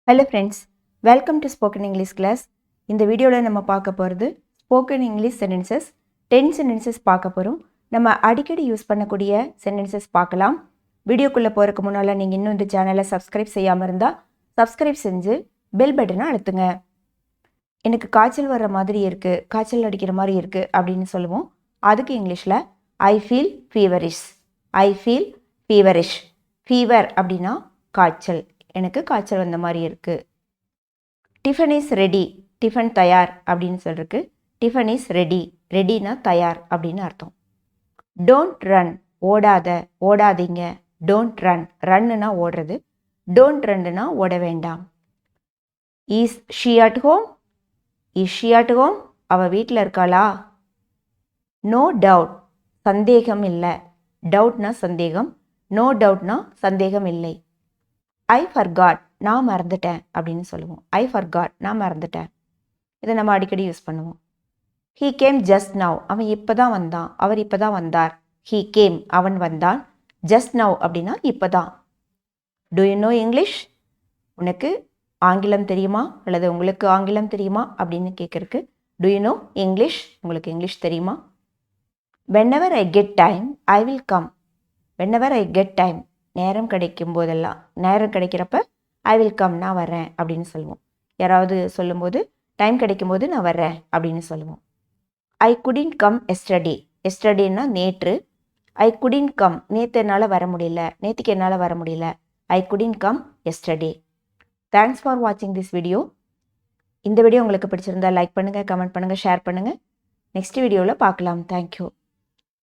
Hello friends, welcome to spoken English class. இந்த வீடியோவில் நம்ம பார்க்க போகிறது ஸ்போக்கன் இங்கிலீஷ் சென்டென்சஸ் 10 சென்டென்சஸ் பார்க்க போகிறோம். நம்ம அடிக்கடி யூஸ் பண்ணக்கூடிய சென்டென்சஸ் பார்க்கலாம். வீடியோக்குள்ளே போகிறதுக்கு முன்னால் நீங்கள் இன்னும் இந்த சேனலை சப்ஸ்கிரைப் செய்யாமல் இருந்தால் சப்ஸ்கிரைப் செஞ்சு பெல் பட்டனை அழுத்துங்க. எனக்கு காய்ச்சல் வர்ற மாதிரி இருக்குது, காய்ச்சல் அடிக்கிற மாதிரி இருக்குது அப்படின்னு சொல்லுவோம். அதுக்கு இங்கிலீஷில் I feel feverish. I feel feverish. Fever அப்படின்னா காய்ச்சல், எனக்கு காய்ச்சல் வந்த மாதிரி இருக்குது. Tiffin is ready. டிஃபன் தயார் அப்படின்னு சொல்லிருக்கு. Tiffin is ready. ரெடினா தயார் அப்படின்னு அர்த்தம். Don't run. ஓடாத, ஓடாதீங்க. Don't run. ரன்னுனா ஓடுறது. டோன்ட் ரன்னுனா ஓட வேண்டாம். Is she at home. Is she at home. அவள் வீட்டில் இருக்காளா? No doubt. சந்தேகம் இல்லை. டவுட்னா சந்தேகம். நோ டவுட்னா சந்தேகம் இல்லை. I forgot. நான் மறந்துட்டேன் அப்படின்னு சொல்லுவோம். ஐ ஃபர்காட், நான் மறந்துட்டேன். இதை நம்ம அடிக்கடி யூஸ் பண்ணுவோம். He came just now. அவன் இப்போ தான் வந்தான், அவர் இப்போ தான் வந்தார். ஹீ கேம், அவன் வந்தான். ஜஸ்ட் நவ் அப்படின்னா இப்போ தான். To you know English? உனக்கு ஆங்கிலம் தெரியுமா அல்லது உங்களுக்கு ஆங்கிலம் தெரியுமா அப்படின்னு கேட்குறக்கு டு யூ நோ இங்கிலீஷ்? உங்களுக்கு இங்கிலீஷ் தெரியுமா? Whenever I get time I will come. Whenever I get time, நேரம் கிடைக்கும் போதெல்லாம், நேரம் கிடைக்கிறப்ப ஐ வில் கம், நான் வர்றேன் அப்படின்னு சொல்லுவோம். யாராவது சொல்லும்போது டைம் கிடைக்கும்போது நான் வர்றேன் அப்படின்னு சொல்லுவோம். I couldn't come yesterday. எஸ்டர்டேன்னா நேற்று. ஐ குடின்ட் கம், நேற்று என்னால் வர முடியல, நேற்றுக்கு என்னால் வர முடியல. ஐ couldn't come yesterday. Thanks for வாட்சிங் திஸ் வீடியோ. இந்த வீடியோ உங்களுக்கு பிடிச்சிருந்தா லைக் பண்ணுங்கள், கமெண்ட் பண்ணுங்கள், ஷேர் பண்ணுங்கள். நெக்ஸ்ட் வீடியோவில் பார்க்கலாம். தேங்க்யூ.